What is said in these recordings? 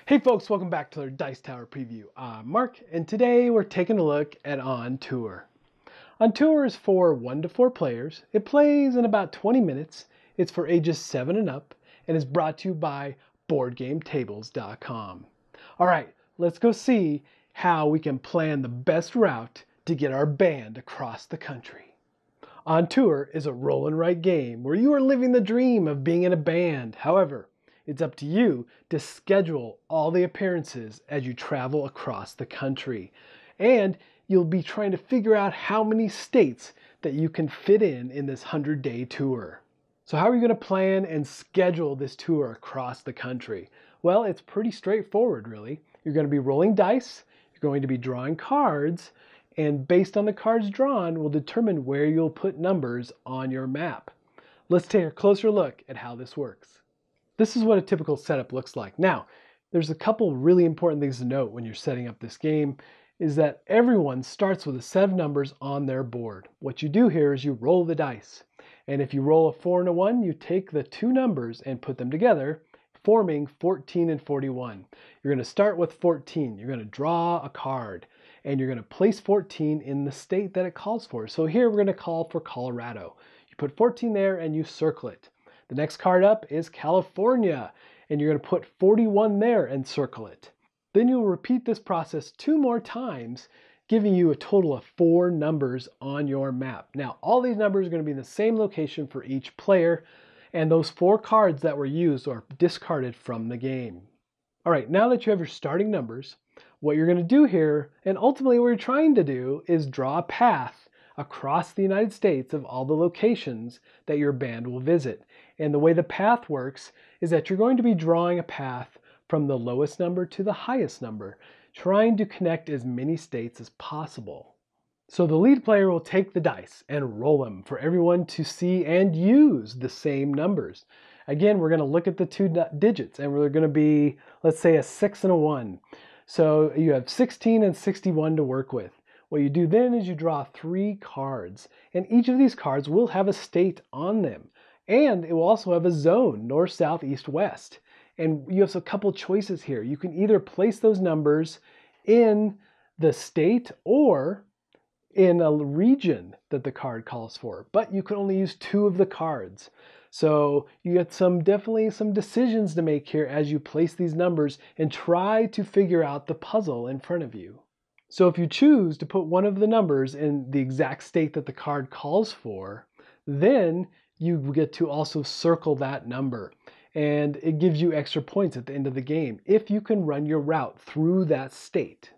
Hey folks, welcome back to our Dice Tower preview. I'm Mark, and today we're taking a look at On Tour. On Tour is for 1 to 4 players. It plays in about 20 minutes. It's for ages 7 and up, and is brought to you by BoardGameTables.com. Alright, let's go see how we can plan the best route to get our band across the country. On Tour is a roll and write game where you are living the dream of being in a band. However, it's up to you to schedule all the appearances as you travel across the country. And you'll be trying to figure out how many states that you can fit in this 100-day tour. So how are you going to plan and schedule this tour across the country? Well, it's pretty straightforward, really. You're going to be rolling dice, you're going to be drawing cards, and based on the cards drawn will determine where you'll put numbers on your map. Let's take a closer look at how this works. This is what a typical setup looks like. Now, there's a couple really important things to note when you're setting up this game, is that everyone starts with a set of numbers on their board. What you do here is you roll the dice. And if you roll a 4 and a 1, you take the two numbers and put them together, forming 14 and 41. You're going to start with 14. You're going to draw a card, and you're going to place 14 in the state that it calls for. So here we're going to call for Colorado. You put 14 there and you circle it. The next card up is California, and you're going to put 41 there and circle it. Then you'll repeat this process 2 more times, giving you a total of 4 numbers on your map. Now, all these numbers are going to be in the same location for each player, and those 4 cards that were used are discarded from the game. All right, now that you have your starting numbers, what you're going to do here, and ultimately what you're trying to do, is draw a path across the United States of all the locations that your band will visit. And the way the path works is that you're going to be drawing a path from the lowest number to the highest number, trying to connect as many states as possible. So the lead player will take the dice and roll them for everyone to see and use the same numbers. Again, we're going to look at the 2 digits, and we're going to be, let's say, a 6 and a 1. So you have 16 and 61 to work with. What you do then is you draw 3 cards, and each of these cards will have a state on them. And it will also have a zone, north, south, east, west. And you have a couple choices here. You can either place those numbers in the state or in a region that the card calls for, but you can only use 2 of the cards. So you get definitely some decisions to make here as you place these numbers and try to figure out the puzzle in front of you. So if you choose to put one of the numbers in the exact state that the card calls for, then you get to also circle that number. And it gives you extra points at the end of the game if you can run your route through that state.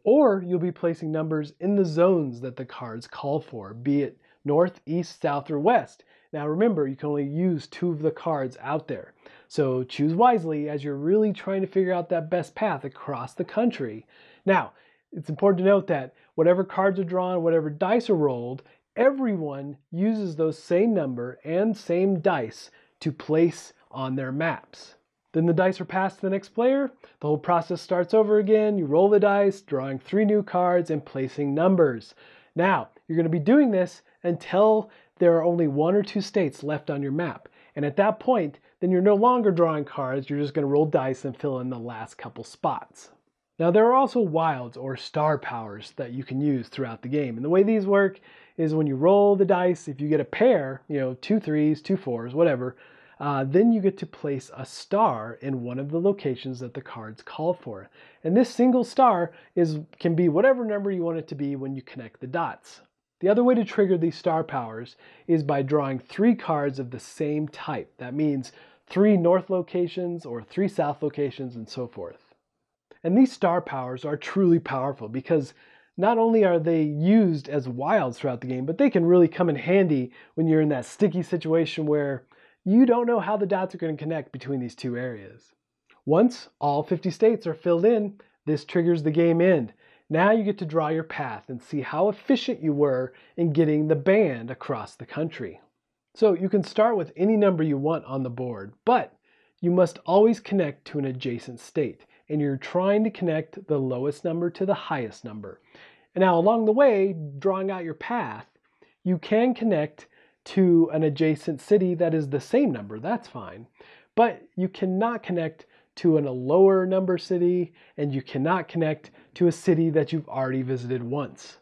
Or you'll be placing numbers in the zones that the cards call for, be it north, east, south, or west. Now remember, you can only use 2 of the cards out there. So choose wisely as you're really trying to figure out that best path across the country. Now, it's important to note that whatever cards are drawn, whatever dice are rolled, everyone uses those same number and same dice to place on their maps. Then the dice are passed to the next player. The whole process starts over again. You roll the dice, drawing 3 new cards and placing numbers. Now, you're going to be doing this until there are only 1 or 2 states left on your map. And at that point, then you're no longer drawing cards. You're just going to roll dice and fill in the last couple spots. Now, there are also wilds or star powers that you can use throughout the game. And the way these work is when you roll the dice, if you get a pair, 2 3s, 2 4s, whatever, then you get to place a star in one of the locations that the cards call for. And this single star can be whatever number you want it to be when you connect the dots. The other way to trigger these star powers is by drawing 3 cards of the same type. That means 3 north locations or 3 south locations and so forth. And these star powers are truly powerful because not only are they used as wilds throughout the game, but they can really come in handy when you're in that sticky situation where you don't know how the dots are going to connect between these 2 areas. Once all 50 states are filled in, this triggers the game end. Now you get to draw your path and see how efficient you were in getting the band across the country. So you can start with any number you want on the board, but you must always connect to an adjacent state. And you're trying to connect the lowest number to the highest number. And now along the way, drawing out your path, you can connect to an adjacent city that is the same number, that's fine. But you cannot connect to a lower number city, and you cannot connect to a city that you've already visited once.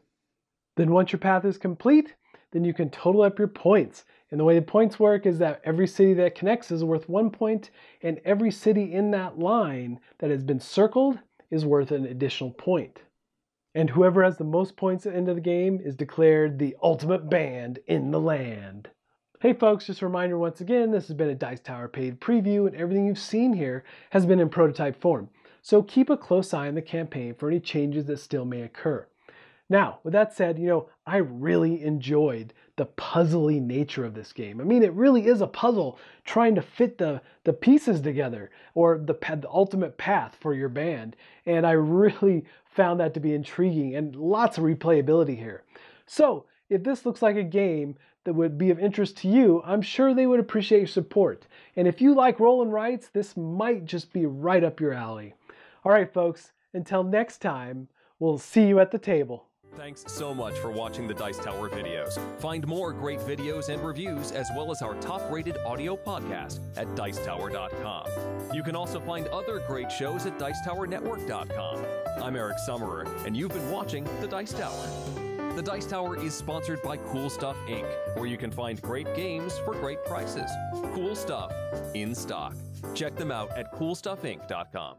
Then once your path is complete, then you can total up your points. And the way the points work is that every city that connects is worth 1 point, and every city in that line that has been circled is worth an additional point. And whoever has the most points at the end of the game is declared the ultimate band in the land. Hey folks, just a reminder once again, this has been a Dice Tower paid preview, and everything you've seen here has been in prototype form. So keep a close eye on the campaign for any changes that still may occur. Now, with that said, I really enjoyed the puzzly nature of this game. I mean, it really is a puzzle trying to fit the pieces together, or the ultimate path for your band. And I really found that to be intriguing and lots of replayability here. So, if this looks like a game that would be of interest to you, I'm sure they would appreciate your support. And if you like roll and writes, this might just be right up your alley. All right, folks, until next time, we'll see you at the table. Thanks so much for watching the Dice Tower videos. Find more great videos and reviews, as well as our top-rated audio podcast at Dicetower.com. You can also find other great shows at Dicetowernetwork.com. I'm Eric Summerer, and you've been watching The Dice Tower. The Dice Tower is sponsored by Cool Stuff Inc., where you can find great games for great prices. Cool stuff in stock. Check them out at CoolStuffInc.com.